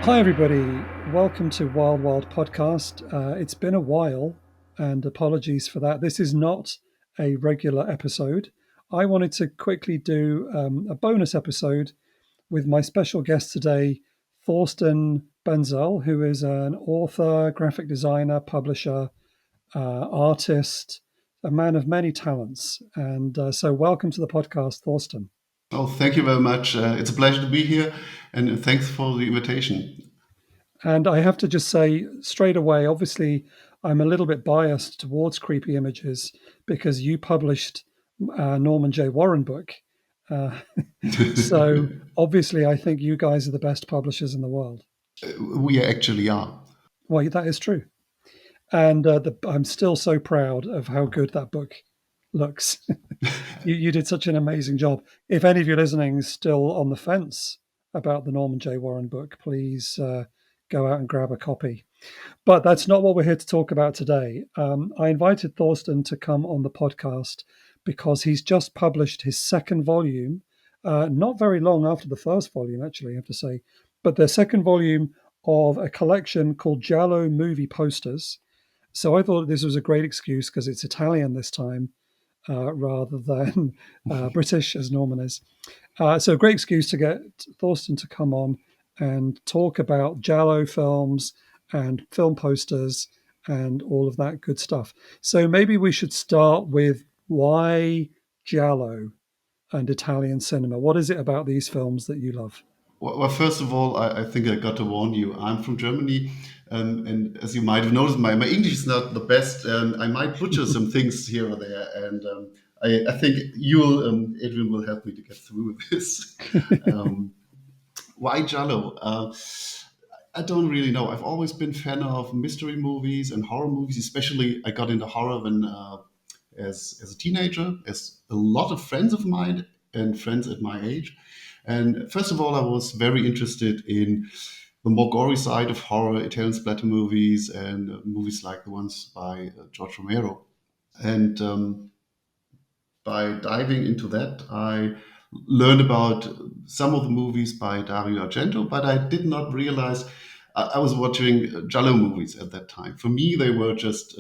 Hi, everybody. Welcome to Wild Wild Podcast. It's been a while, and apologies for that. This is not a regular episode. I wanted to quickly do a bonus episode with my special guest today, Thorsten Benzel, who is an author, graphic designer, publisher, artist, a man of many talents. And so, welcome to the podcast, Thorsten. Oh, thank you very much. It's a pleasure to be here, and thanks for the invitation. And I have to just say straight away, obviously, I'm a little bit biased towards creepy images because you published a Norman J. Warren book. Uh, so obviously, I think you guys are the best publishers in the world. We actually are. Well, that is true. And I'm still so proud of how good that book looks. You did such an amazing job. If any of you listening is still on the fence about the Norman J. Warren book, please go out and grab a copy. But that's not what we're here to talk about today. I invited Thorsten to come on the podcast because he's just published his second volume, not very long after the first volume, actually, I have to say, but the second volume of a collection called Giallo Movie Posters. So I thought this was a great excuse because it's Italian this time rather than British, as Norman is. So a great excuse to get Thorsten to come on and talk about Giallo films and film posters and all of that good stuff. So maybe we should start with why Giallo and Italian cinema. What is it about these films that you love? Well, first of all, I think I got to warn you. I'm from Germany, and as you might have noticed, my English is not the best. I might butcher some things here or there, and I think Adrian, will help me to get through this. Um, why Giallo? I don't really know. I've always been fan of mystery movies and horror movies. Especially, I got into horror when as a teenager, as a lot of friends of mine and friends at my age. And first of all, I was very interested in the more gory side of horror, Italian splatter movies, and movies like the ones by George Romero. And by diving into that, I learned about some of the movies by Dario Argento, but I did not realize I was watching Giallo movies at that time. For me, they were just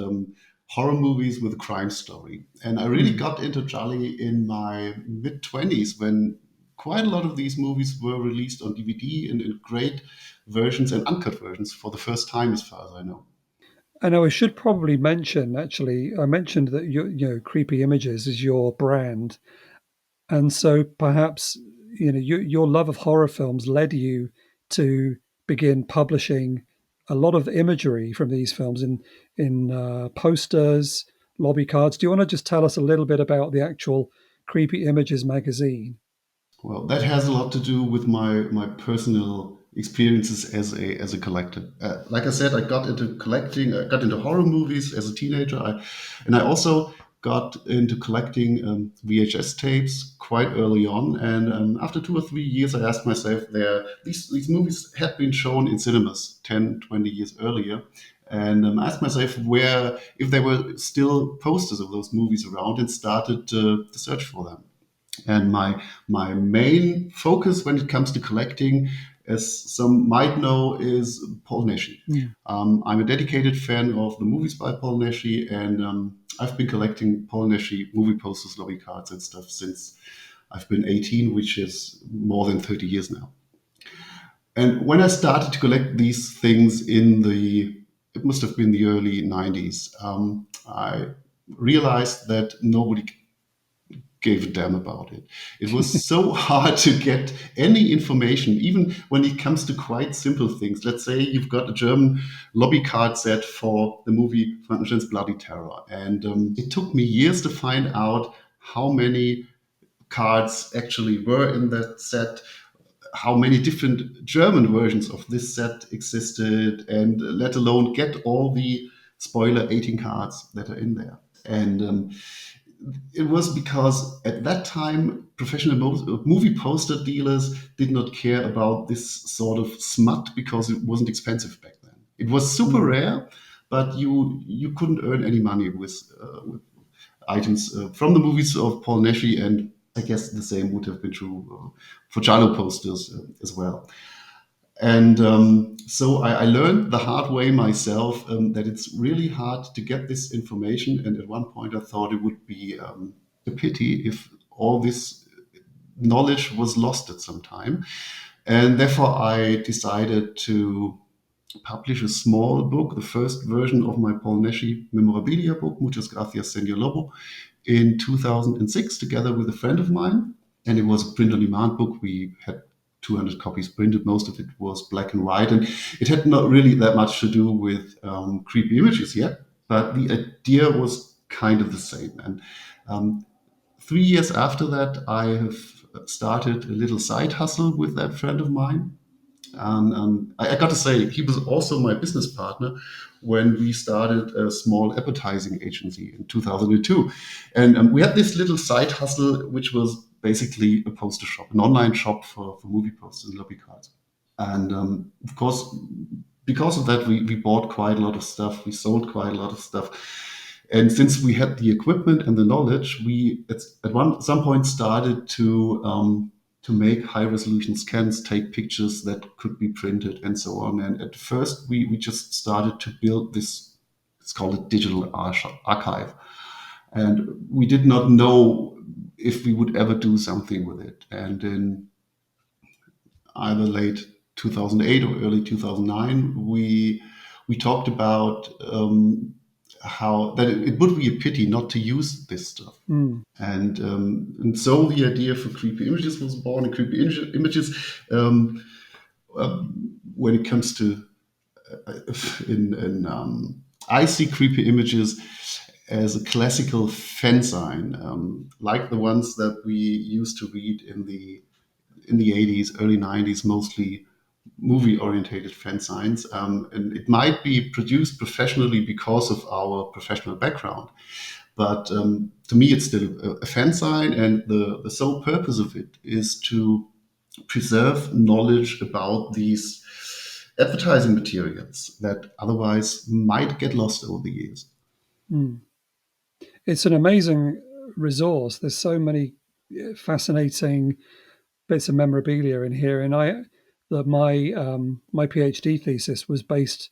horror movies with a crime story. And I really Mm. got into Gialli in my mid 20s when quite a lot of these movies were released on DVD and in great versions and uncut versions for the first time, as far as I know. I know I should probably mention, actually, I mentioned that Creepy Images is your brand. And so perhaps your love of horror films led you to begin publishing a lot of imagery from these films in posters, lobby cards. Do you want to just tell us a little bit about the actual Creepy Images magazine? Well, that has a lot to do with my personal experiences as a collector. Like I said, I got into collecting. I got into horror movies as a teenager, and I also got into collecting VHS tapes quite early on. And after 2 or 3 years, I asked myself, these movies had been shown in cinemas 10, 20 years earlier. And I asked myself where, if there were still posters of those movies around, and started to search for them. And my main focus when it comes to collecting, as some might know, is Paul Naschy. Mm. I'm a dedicated fan of the movies by Paul Naschy, and I've been collecting Paul Naschy movie posters, lobby cards, and stuff since I've been 18, which is more than 30 years now. And when I started to collect these things it must have been the early 90s, I realized that nobody gave a damn about it. It was so hard to get any information, even when it comes to quite simple things. Let's say you've got a German lobby card set for the movie Frankenstein's Bloody Terror. And it took me years to find out how many cards actually were in that set, how many different German versions of this set existed, and let alone get all the spoiler 18 cards that are in there. And it was because at that time, professional movie poster dealers did not care about this sort of smut because it wasn't expensive back then. It was super Mm. rare, but you couldn't earn any money with items from the movies of Paul Naschy, and I guess the same would have been true for Giallo posters as well. And so I learned the hard way myself that it's really hard to get this information. And at one point, I thought it would be a pity if all this knowledge was lost at some time. And therefore, I decided to publish a small book, the first version of my Paul Naschy memorabilia book, Muchas Gracias, Senor Lobo, in 2006, together with a friend of mine. And it was a print on demand book. We had 200 copies printed. Most of it was black and white. And it had not really that much to do with creepy images yet, but the idea was kind of the same. And 3 years after that, I have started a little side hustle with that friend of mine. And I got to say, he was also my business partner when we started a small advertising agency in 2002. And we had this little side hustle, which was basically a poster shop, an online shop for movie posters and lobby cards. And of course, because of that, we bought quite a lot of stuff. We sold quite a lot of stuff. And since we had the equipment and the knowledge, we some point started to make high resolution scans, take pictures that could be printed, and so on. And at first, we just started to build this. It's called a digital archive, and we did not know if we would ever do something with it. And in either late 2008 or early 2009, we talked about how that it would be a pity not to use this stuff. And so the idea for Creepy Images was born. And Creepy Images, when it comes to I see Creepy Images as a classical fanzine, like the ones that we used to read in the 80s, early 90s, mostly movie-orientated fanzines. And it might be produced professionally because of our professional background. But to me, it's still a fanzine, and the sole purpose of it is to preserve knowledge about these advertising materials that otherwise might get lost over the years. It's an amazing resource. There's so many fascinating bits of memorabilia in here, and my PhD thesis was based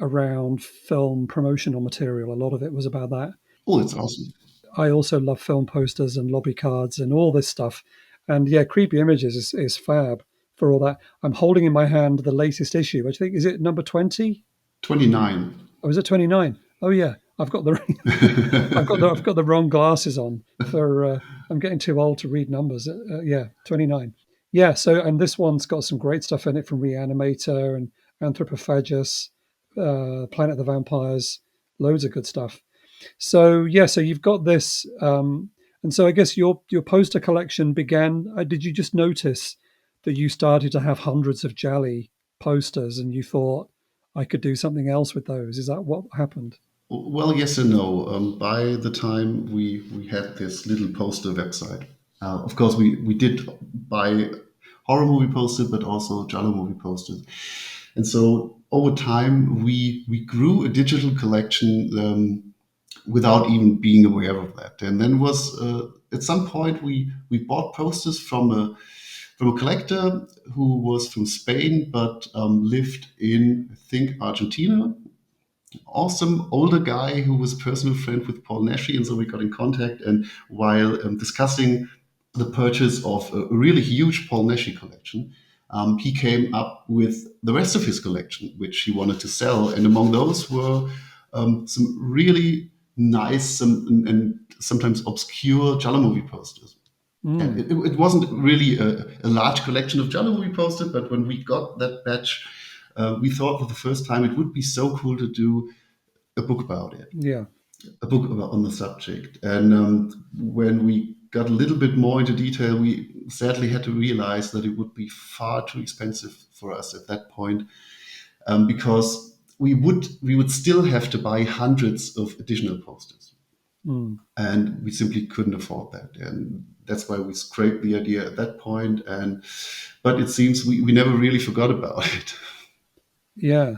around film promotional material. A lot of it was about that. Oh, that's awesome. I also love film posters and lobby cards and all this stuff. And yeah, Creepy Images is fab for all that. I'm holding in my hand the latest issue, which I think is it number 20? 29. Oh, is it 29? Oh yeah, I've got the I've got the wrong glasses on for. I'm getting too old to read numbers. Yeah, 29. Yeah. So and this one's got some great stuff in it from Reanimator and Anthropophagus, Planet of the Vampires, loads of good stuff. So yeah, so you've got this, and so I guess your poster collection began. Did you just notice that you started to have hundreds of Jolly posters, and you thought I could do something else with those? Is that what happened? Well, yes and no. By the time we had this little poster website, of course, we did buy horror movie posters, but also Giallo movie posters. And so over time, we grew a digital collection without even being aware of that. And then was at some point we bought posters from a collector who was from Spain but lived in, I think, Argentina. Awesome older guy who was a personal friend with Paul Naschy, and so we got in contact. And while discussing the purchase of a really huge Paul Naschy collection, he came up with the rest of his collection, which he wanted to sell. And among those were some really nice and sometimes obscure Giallo movie posters. And it wasn't really a large collection of Giallo movie posters, but when we got that batch, we thought for the first time it would be so cool to do a book about it, Yeah. a book about, on the subject. And when we got a little bit more into detail, we sadly had to realize that it would be far too expensive for us at that point, because we would still have to buy hundreds of additional posters, and we simply couldn't afford that. And that's why we scraped the idea at that point. But it seems we never really forgot about it. Yeah.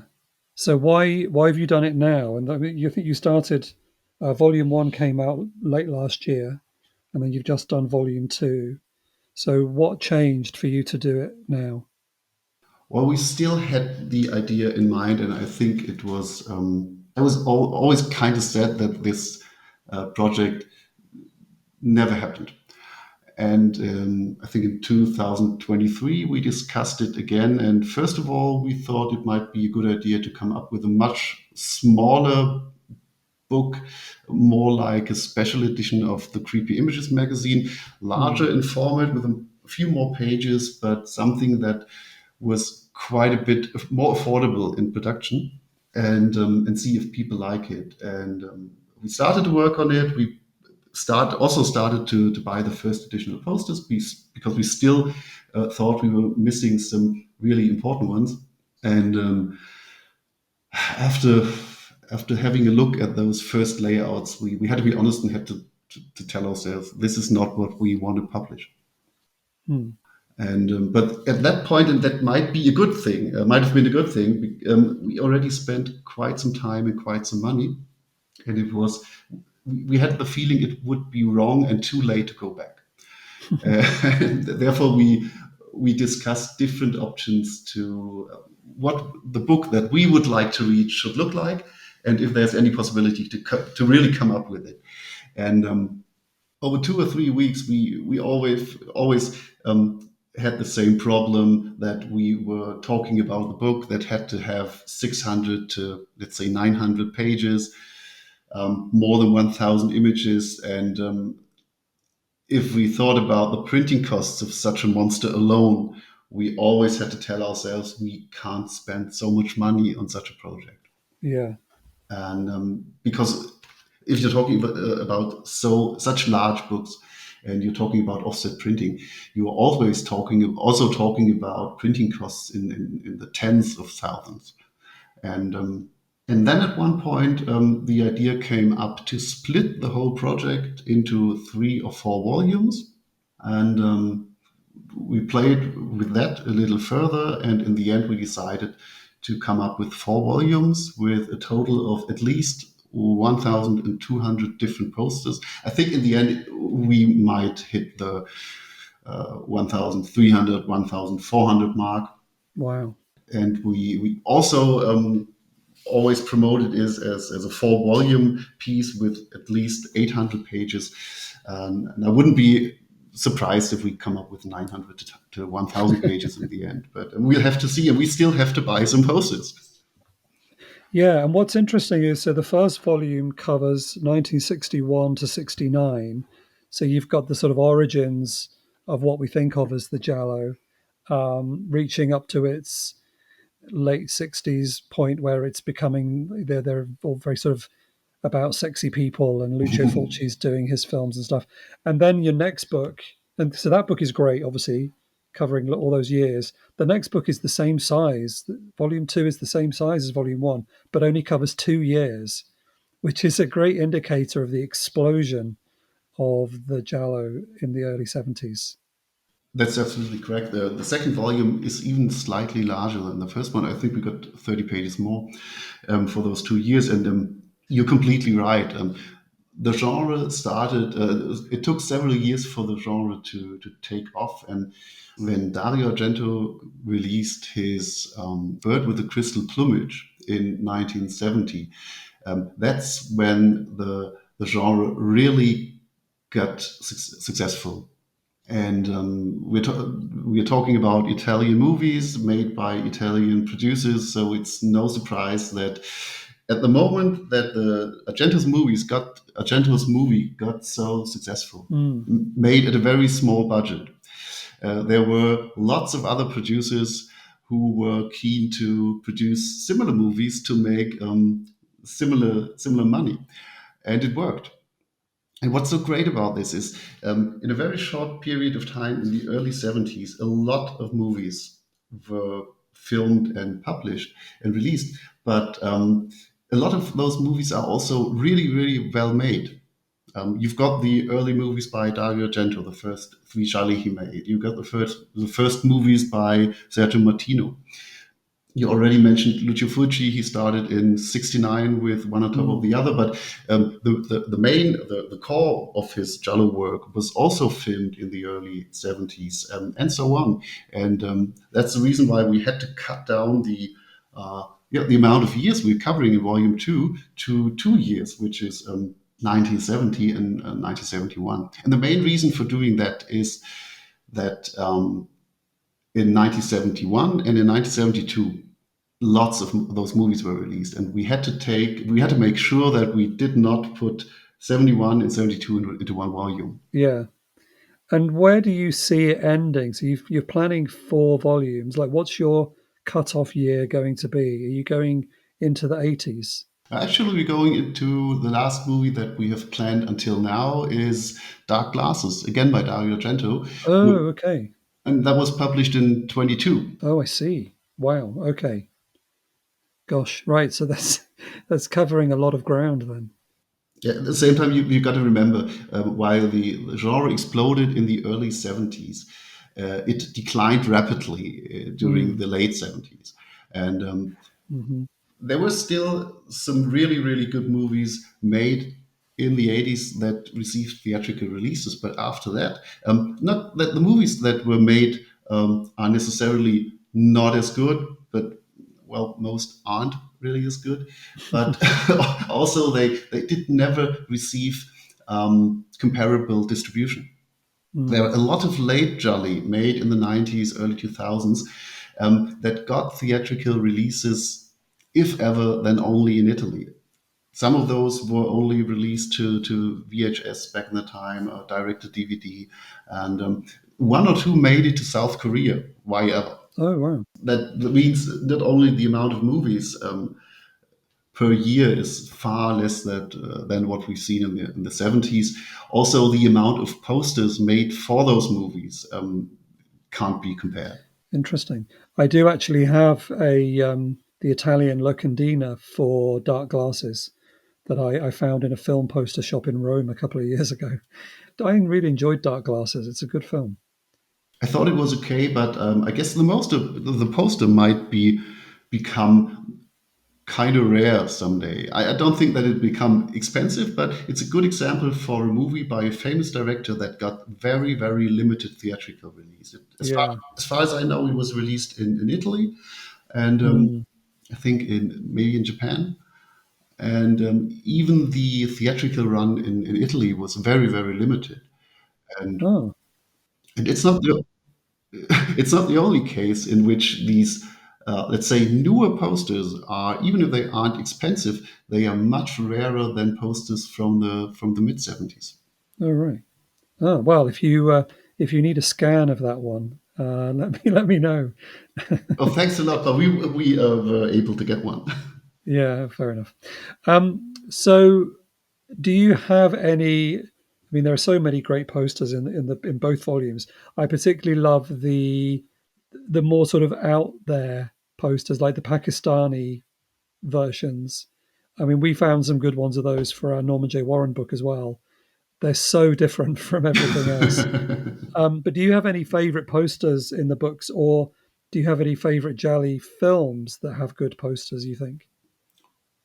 So why have you done it now? And I mean, you think you started volume one came out late last year, and then you've just done volume two. So what changed for you to do it now? Well, we still had the idea in mind, and I think it was. I was always kind of sad that this project never happened. And I think in 2023 we discussed it again. And first of all, we thought it might be a good idea to come up with a much smaller book, more like a special edition of the Creepy Images magazine, larger in format with a few more pages, but something that was quite a bit more affordable in production, and see if people like it. And we started to work on it. We started to buy the first additional posters because we still thought we were missing some really important ones. And after having a look at those first layouts, we had to be honest and had to tell ourselves this is not what we want to publish. Hmm. And but at that point, and that might be a good thing, might have been a good thing. We already spent quite some time and quite some money, and it was we had the feeling it would be wrong and too late to go back. And therefore, we discussed different options to what the book that we would like to read should look like, and if there's any possibility to really come up with it. And over 2 or 3 weeks, we always had the same problem that we were talking about the book that had to have 600 to let's say 900 pages, more than 1,000 images, and if we thought about the printing costs of such a monster alone, we always had to tell ourselves we can't spend so much money on such a project. Yeah. And because if you're talking about such large books, and you're talking about offset printing, you are always also talking about printing costs in the tens of thousands. And then at one point, the idea came up to split the whole project into 3 or 4 volumes. And we played with that a little further. And in the end, we decided to come up with 4 volumes with a total of at least 1,200 different posters. I think in the end, we might hit the 1,300, 1,400 mark. Wow. And we also always promoted is as a 4 volume piece with at least 800 pages. And I wouldn't be surprised if we come up with 900 to 1,000 pages in the end. But we'll have to see, and we still have to buy some posters. Yeah, and what's interesting is so the first volume covers 1961 to 69. So you've got the sort of origins of what we think of as the Giallo, reaching up to its late 60s point where it's becoming they're all very sort of about sexy people, and Lucio Fulci's doing his films and stuff. And then your next book, and so that book is great, obviously, covering all those years. The next book is the same size. Volume 2 is the same size as Volume 1, but only covers 2 years, which is a great indicator of the explosion of the Giallo in the early 70s. That's absolutely correct. The second volume is even slightly larger than the first one. I think we got 30 pages more for those 2 years. And you're completely right. The genre started, it took several years for the genre to take off. And when Dario Argento released his Bird with the Crystal Plumage in 1970, that's when the genre really got successful. And we're talking about Italian movies made by Italian producers, so it's no surprise that at the moment that the Argento's movie got so successful, made at a very small budget, there were lots of other producers who were keen to produce similar movies to make similar money, and it worked. And what's so great about this is, in a very short period of time in the early 70s, a lot of movies were filmed and published and released. But a lot of those movies are also really, really well made. You've got the early movies by Dario Argento, the first 3 gialli he made. You got the first movies by Sergio Martino. You already mentioned Lucio Fulci. He started in '69 with one on top of Mm, the other, but the core of his Giallo work was also filmed in the early '70s, and so on. And that's the reason why we had to cut down the amount of years we're covering in Volume Two to 2 years, which is 1970 and 1971. And the main reason for doing that is that in 1971 and in 1972 lots of those movies were released, and we had to make sure that we did not put 71 and 72 into one volume. yeah. And where do you see it ending? So you're planning 4 volumes. Like, what's your cut-off year going to be? Are you going into the 80s? Actually, we're going into the last movie that we have planned until now is Dark Glasses, again by Dario Argento, Oh, okay. and that was published in 22. Oh, I see. Wow. Okay. Gosh. Right. So that's that's covering a lot of ground then. Yeah, at the same time, you've got to remember, while the genre exploded in the early 70s, it declined rapidly during Mm, the late 70s. And hmm. there were still some really, really good movies made in the 80s that received theatrical releases. But after that, not that the movies that were made are necessarily not as good, but well, most aren't really as good. But also, they did never receive comparable distribution. There were Mm. a lot of late Jolly made in the 90s, early 2000s that got theatrical releases, if ever, then only in Italy. Some of those were only released to VHS back in the time, or direct to DVD, and one or two made it to South Korea. Why ever? Oh, wow. That means not only the amount of movies per year is far less than what we've seen in the 70s. Also, the amount of posters made for those movies can't be compared. Interesting. I do actually have a the Italian locandina for Dark Glasses that I found in a film poster shop in Rome a couple of years ago. I really enjoyed Dark Glasses. It's a good film. I thought it was okay, but I guess the poster might become kind of rare someday. I don't think that it become expensive, but it's a good example for a movie by a famous director that got very, very limited theatrical release. Yeah. As far as I know, it was released in Italy and Mm. I think in maybe in Japan. And even the theatrical run in Italy was very, very limited. And, Oh, and it's not the only case in which these, let's say, newer posters are, even if they aren't expensive, they are much rarer than posters from the mid '70s. all right. Oh, well, if you need a scan of that one, let me know. Oh, thanks a lot, but we were able to get one. Yeah, fair enough. So do you have any? I mean, there are so many great posters in both volumes. I particularly love the more sort of out there posters, like the Pakistani versions. I mean, we found some good ones of those for our Norman J. Warren book as well. They're so different from everything else. But do you have any favorite posters in the books, or do you have any favorite Jolly films that have good posters? You think?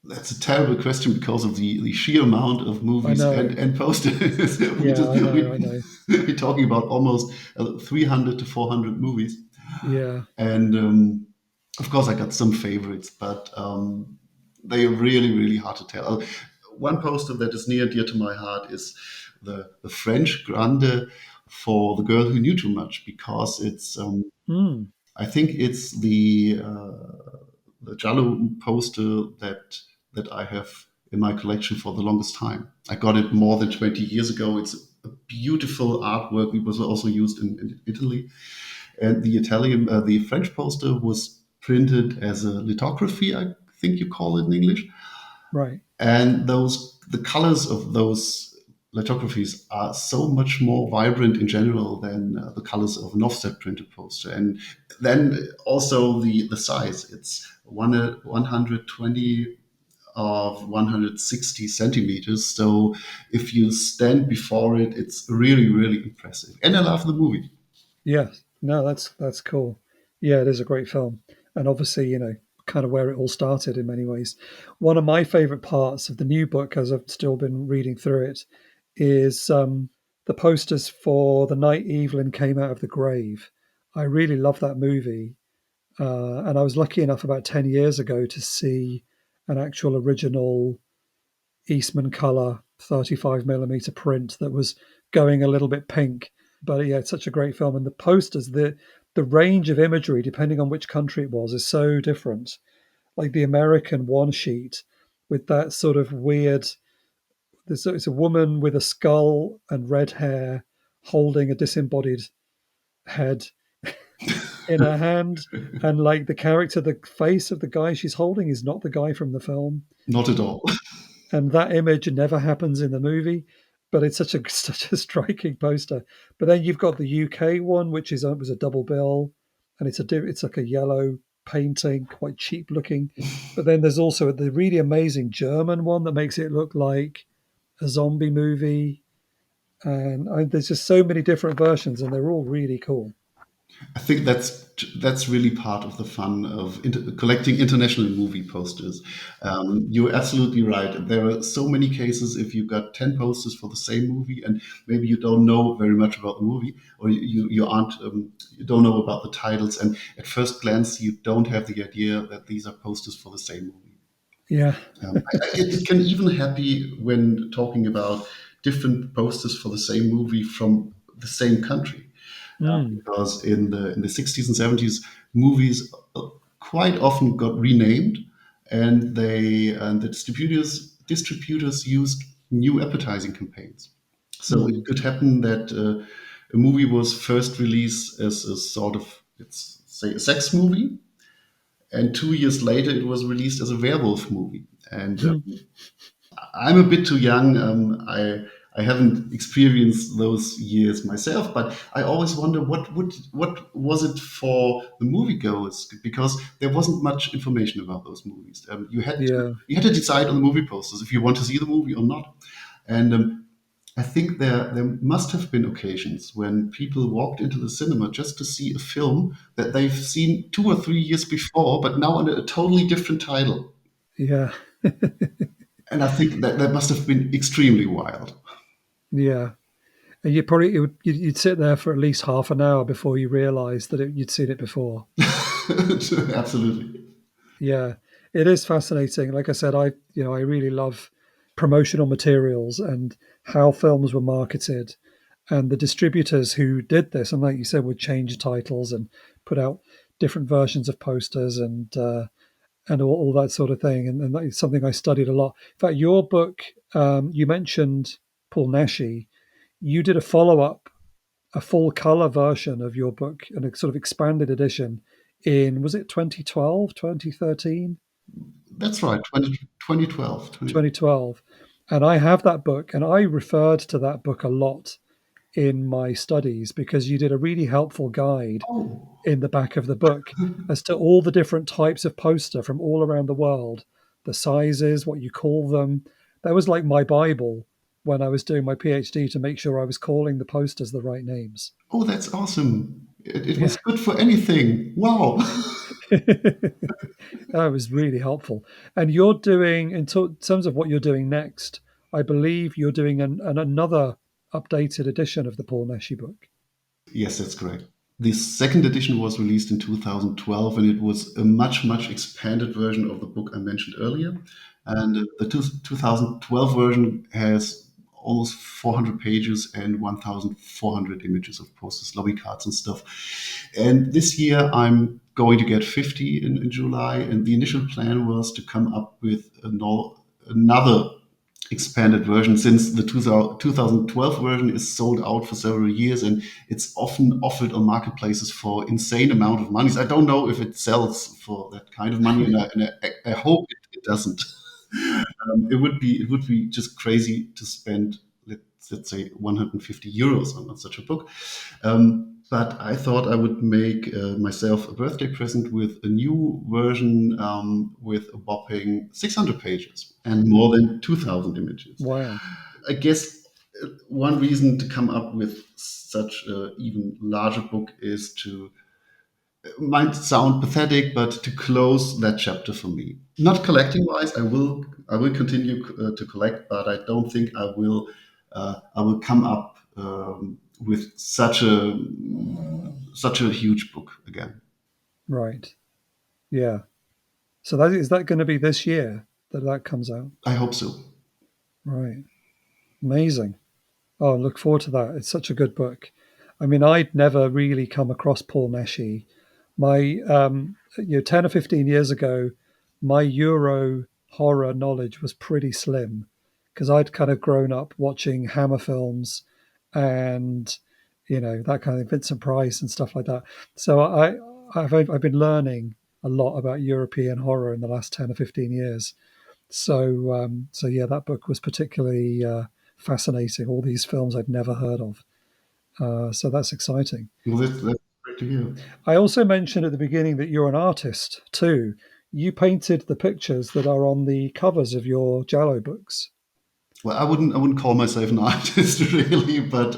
That's a terrible question because of the sheer amount of I movies know. and posters. Yeah, I know. I know. We're talking about almost 300 to 400 movies. Yeah. And of course, I got some favorites, but they are really, really hard to tell. One poster that is near and dear to my heart is the French Grande for The Girl Who Knew Too Much, because Mm. I think it's the Giallo poster that I have in my collection for the longest time. I got it more than 20 years ago. It's a beautiful artwork. It was also used in Italy. And the French poster was printed as a lithography, I think you call it in English. Right. And the colors of those lithographies are so much more vibrant in general than the colors of an offset printed poster. And then also the size. It's 120 of 160 centimeters. So if you stand before it, it's really, really impressive. And I love the movie. Yeah. No, that's cool. Yeah, it is a great film. and obviously, kind of where it all started in many ways. One of my favorite parts of the new book, as I've still been reading through it, is the posters for The Night Evelyn Came Out of the Grave. I really love that movie. And I was lucky enough about 10 years ago to see an actual original Eastman color 35 millimeter print that was going a little bit pink. But yeah, it's such a great film. And the posters, the range of imagery, depending on which country it was, is so different. Like the American one sheet with that sort of weird, it's a woman with a skull and red hair holding a disembodied head in her hand. And like the character, the face of the guy she's holding is not the guy from the film. Not at all. And that image never happens in the movie, but it's such a such a striking poster. But then you've got the UK one, which is was a double bill, and it's like a yellow painting, quite cheap looking. But then there's also the really amazing German one that makes it look like a zombie movie, and there's just so many different versions, and they're all really cool. I think that's really part of the fun of collecting international movie posters. You're absolutely right. There are so many cases if you got 10 posters for the same movie and maybe you don't know very much about the movie, or you aren't you don't know about the titles, and at first glance you don't have the idea that these are posters for the same movie. Yeah. It can even happen when talking about different posters for the same movie from the same country, Mm. because in the 60s and 70s, movies quite often got renamed, and the distributors used new advertising campaigns. So it Mm. could happen that a movie was first released as a sort of, let's say, a sex movie, and 2 years later it was released as a werewolf movie. And I'm a bit too young. I haven't experienced those years myself, but I always wonder what was it for the moviegoers, because there wasn't much information about those movies. Yeah. You had to decide on the movie posters if you want to see the movie or not. And I think there must have been occasions when people walked into the cinema just to see a film that they've seen 2 or 3 years before, but now under a totally different title. Yeah. And I think that must have been extremely wild. Yeah. And you'd sit there for at least half an hour before you realised that you'd seen it before. Absolutely. Yeah, it is fascinating. Like I said, I really love promotional materials and how films were marketed, and the distributors who did this. And like you said, would change titles and put out different versions of posters and all that sort of thing. And that is something I studied a lot. In fact, your book, you mentioned Paul Naschy. You did a follow up, a full color version of your book, and a sort of expanded edition in, was it 2012, 2013? That's right. 2012. 2012. And I have that book, and I referred to that book a lot in my studies because you did a really helpful guide Oh, in the back of the book as to all the different types of poster from all around the world, the sizes, what you call them. That was like my Bible when I was doing my PhD to make sure I was calling the posters the right names. oh, that's awesome. It was Yeah. good for anything. Wow. That was really helpful. And you're doing, in terms of what you're doing next, I believe you're doing another updated edition of the Paul Naschy book. Yes, that's correct. The second edition was released in 2012, and it was a much expanded version of the book I mentioned earlier. And the 2012 version has almost 400 pages and 1,400 images of posters, lobby cards, and stuff. And this year I'm going to get 50 in July. And the initial plan was to come up with another expanded version, since the 2012 version is sold out for several years and it's often offered on marketplaces for insane amount of money. So I don't know if it sells for that kind of money, and I hope it doesn't. It would be just crazy to spend, let's say, 150 euros on such a book. But I thought I would make myself a birthday present with a new version, with a whopping 600 pages and more than 2,000 images. Wow. I guess one reason to come up with such an even larger book is to might sound pathetic, but to close that chapter for me. Not collecting wise, I will continue to collect, but I don't think I will come up with such a huge book again. Right. Yeah. So that is that going to be this year that that comes out? I hope so. Right. Amazing. Oh, I look forward to that. It's such a good book. I mean, I'd never really come across Paul Neshy. My, 10 or 15 years ago, my Euro horror knowledge was pretty slim because I'd kind of grown up watching Hammer films and, that kind of Vincent Price and stuff like that. So I've been learning a lot about European horror in the last 10 or 15 years. So yeah, that book was particularly fascinating. All these films I'd never heard of. So that's exciting. Well, that's great to hear. I also mentioned at the beginning that you're an artist too. You painted the pictures that are on the covers of your Giallo books. Well, I wouldn't call myself an artist really, but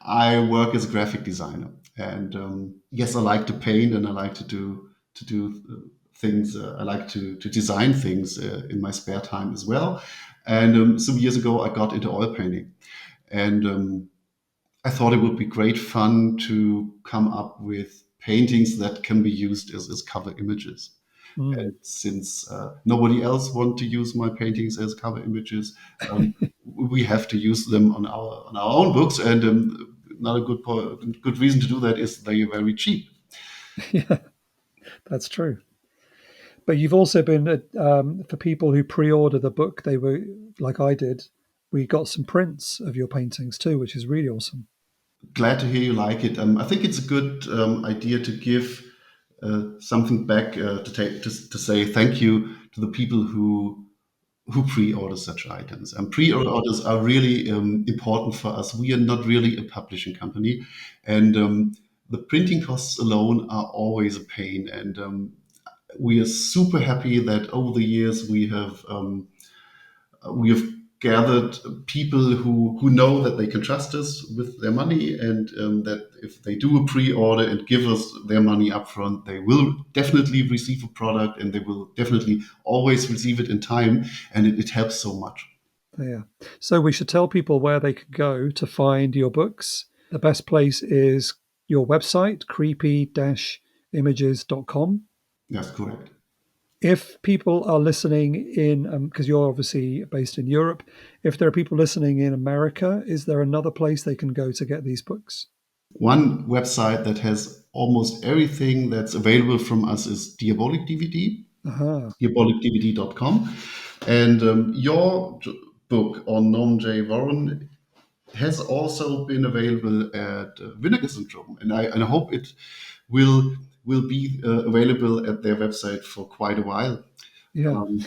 I work as a graphic designer, and yes, I like to paint and I like to do things. I like to design things in my spare time as well. And some years ago, I got into oil painting, and I thought it would be great fun to come up with paintings that can be used as cover images. Mm. And since nobody else want to use my paintings as cover images, um, we have to use them on our own books. And another good reason to do that is they are very cheap. Yeah, that's true. But you've also been for people who pre-order the book. They were like I did. We got some prints of your paintings too, which is really awesome. Glad to hear you like it. I think it's a good idea to give something back to say thank you to the people who pre-order such items. And pre-orders are really important for us. We are not really a publishing company, and the printing costs alone are always a pain. And we are super happy that over the years we have gathered people who know that they can trust us with their money, and that if they do a pre-order and give us their money upfront, they will definitely receive a product, and they will definitely always receive it in time, and it helps so much. Yeah. So we should tell people where they could go to find your books. The best place is your website, creepy-images.com. That's correct. If people are listening in, because you're obviously based in Europe, if there are people listening in America, is there another place they can go to get these books? One website that has almost everything that's available from us is Diabolic DVD, Aha. diabolicdvd.com. And your book on Norman J. Warren has also been available at Vinegar Syndrome, and I hope it will will be available at their website for quite a while. Yeah. Um,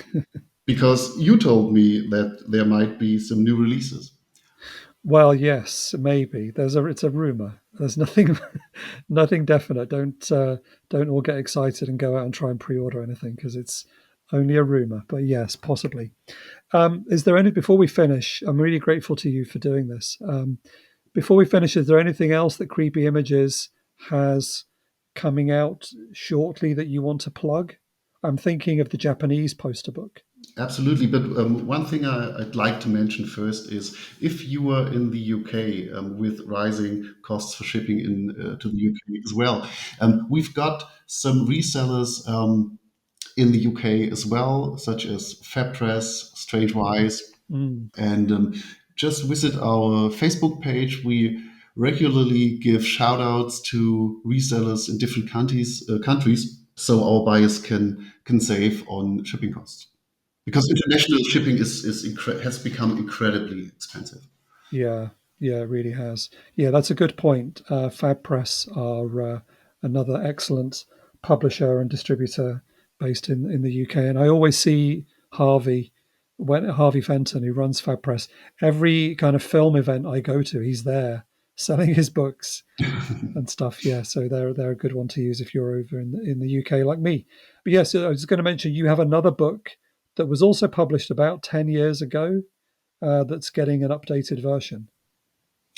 because you told me that there might be some new releases. Well, yes, maybe. It's a rumor. There's nothing nothing definite. Don't all get excited and go out and try and pre-order anything because it's only a rumor. But yes, possibly. Is there any before we finish? I'm really grateful to you for doing this. Before we finish, is there anything else that Creepy Images has coming out shortly that you want to plug? I'm thinking of the Japanese poster book. Absolutely, but one thing I'd like to mention first is if you are in the UK with rising costs for shipping to the UK as well, we've got some resellers in the UK as well, such as FabPress, Strangewise, Mm, and just visit our Facebook page. We regularly give shout outs to resellers in different countries, so our buyers can save on shipping costs. Because international shipping has become incredibly expensive. yeah, yeah, it really has. Yeah, that's a good point. FabPress are another excellent publisher and distributor based in the UK, and I always see Harvey when Harvey Fenton, who runs FabPress, every kind of film event I go to, he's there selling his books and stuff. Yeah, so they're a good one to use if you're over in the UK like me. But yes, I was going to mention you have another book that was also published about 10 years ago that's getting an updated version.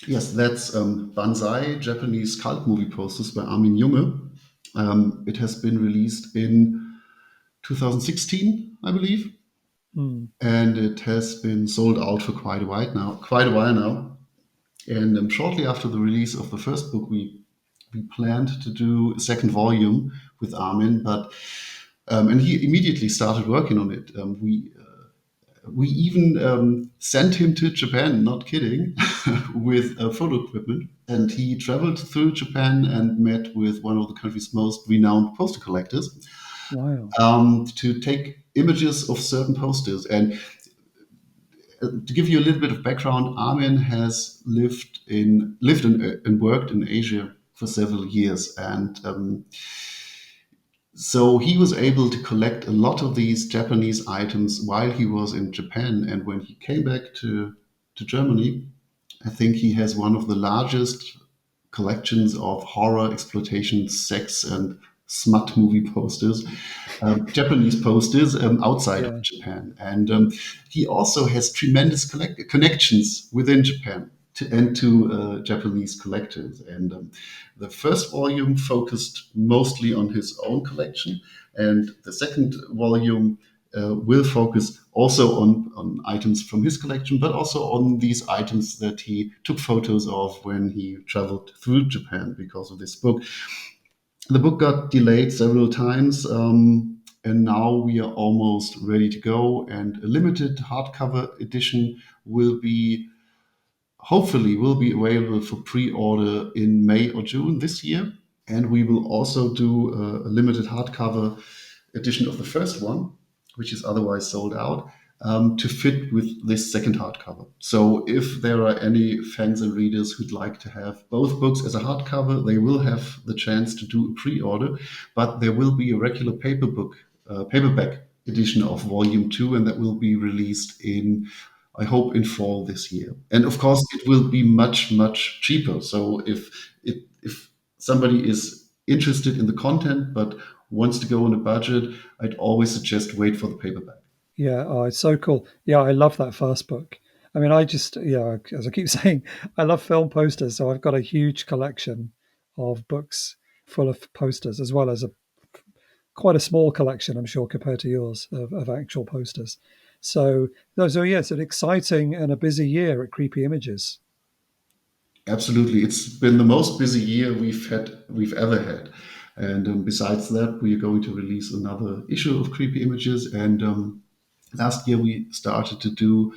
Yes, that's Banzai, Japanese cult movie posters by Armin Junge. It has been released in 2016, I believe, Mm. and it has been sold out for quite a while now. Quite a while now. And shortly after the release of the first book, we planned to do a second volume with Armin, but and he immediately started working on it. We even sent him to Japan, not kidding, with photo equipment. And he traveled through Japan and met with one of the country's most renowned poster collectors Wow. to take images of certain posters. And to give you a little bit of background, Armin has lived and worked in Asia for several years, and so he was able to collect a lot of these Japanese items while he was in Japan. And when he came back to Germany, I think he has one of the largest collections of horror, exploitation, sex, and smut movie posters, Japanese posters outside of Yeah. Japan. And he also has tremendous connections within Japan to Japanese collectors. And the first volume focused mostly on his own collection, and the second volume will focus also on items from his collection, but also on these items that he took photos of when he traveled through Japan because of this book. The book got delayed several times, and now we are almost ready to go. And a limited hardcover edition will be hopefully will be available for pre-order in May or June this year. And we will also do a limited hardcover edition of the first one, which is otherwise sold out, to fit with this second hardcover. So if there are any fans and readers who'd like to have both books as a hardcover, they will have the chance to do a pre-order, but there will be a regular paperback edition of Volume 2, and that will be released in, I hope, in fall this year. And of course, it will be much, much cheaper. So if somebody is interested in the content but wants to go on a budget, I'd always suggest wait for the paperback. Yeah, oh, it's so cool. Yeah, I love that first book. I mean, I just, yeah, as I keep saying, I love film posters. So I've got a huge collection of books full of posters, as well as a quite a small collection, I'm sure, compared to yours of actual posters. So, yeah, it's an exciting and a busy year at Creepy Images. Absolutely, it's been the most busy year we've ever had. And besides that, we are going to release another issue of Creepy Images. And last year we started to do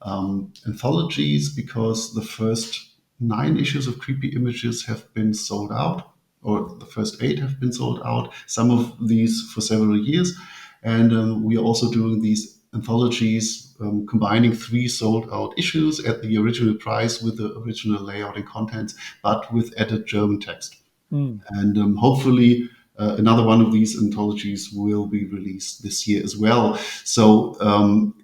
anthologies because the first 9 issues of Creepy Images have been sold out, or the first 8 have been sold out, some of these for several years. And we are also doing these anthologies, combining 3 sold out issues at the original price with the original layout and contents, but with added German text. Mm. And hopefully, another one of these anthologies will be released this year as well. So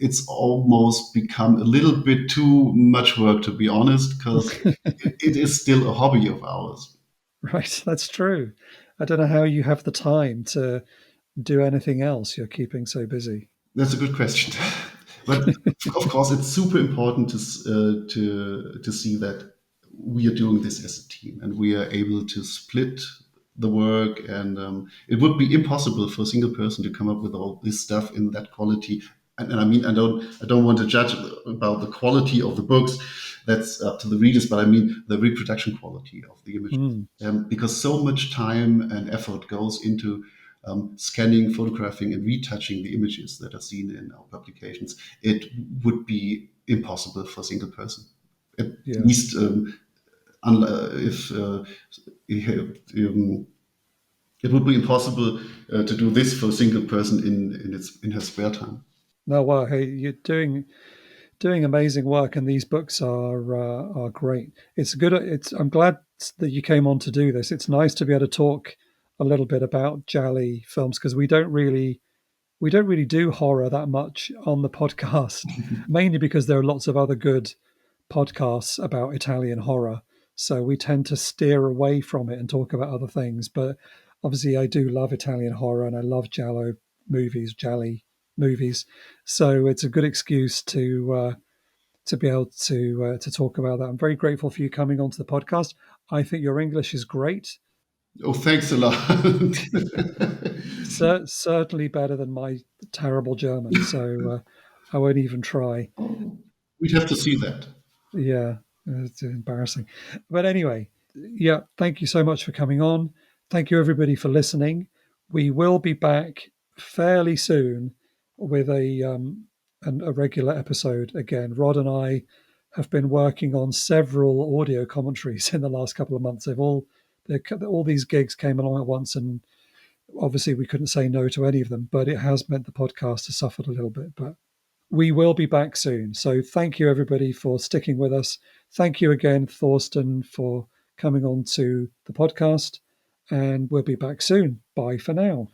it's almost become a little bit too much work, to be honest, because it is still a hobby of ours. Right, that's true. I don't know how you have the time to do anything else. You're keeping so busy. That's a good question. But of course, it's super important to see that we are doing this as a team and we are able to split the work. And it would be impossible for a single person to come up with all this stuff in that quality. And I mean, I don't want to judge about the quality of the books. That's up to the readers. But I mean the reproduction quality of the images, Mm. because so much time and effort goes into scanning, photographing, and retouching the images that are seen in our publications. It would be impossible for a single person. At Yeah. least if it would be impossible to do this for a single person in her spare time. No, well, hey, you're doing amazing work, and these books are great. It's good. It's I'm glad that you came on to do this. It's nice to be able to talk a little bit about Jolly films because we don't really do horror that much on the podcast, mainly because there are lots of other good podcasts about Italian horror. So we tend to steer away from it and talk about other things. But obviously, I do love Italian horror and I love Giallo movies, Jolly movies. So it's a good excuse to be able to talk about that. I'm very grateful for you coming onto the podcast. I think your English is great. Oh, thanks a lot. Certainly better than my terrible German. So I won't even try. Oh, we'd have to see that. Yeah, it's embarrassing. But anyway, yeah, thank you so much for coming on. Thank you, everybody, for listening. We will be back fairly soon with a regular episode again. Rod and I have been working on several audio commentaries in the last couple of months. All these gigs came along at once, and obviously we couldn't say no to any of them. But it has meant the podcast has suffered a little bit. But we will be back soon. So thank you, everybody, for sticking with us. Thank you again, Thorsten, for coming on to the podcast. And we'll be back soon. Bye for now.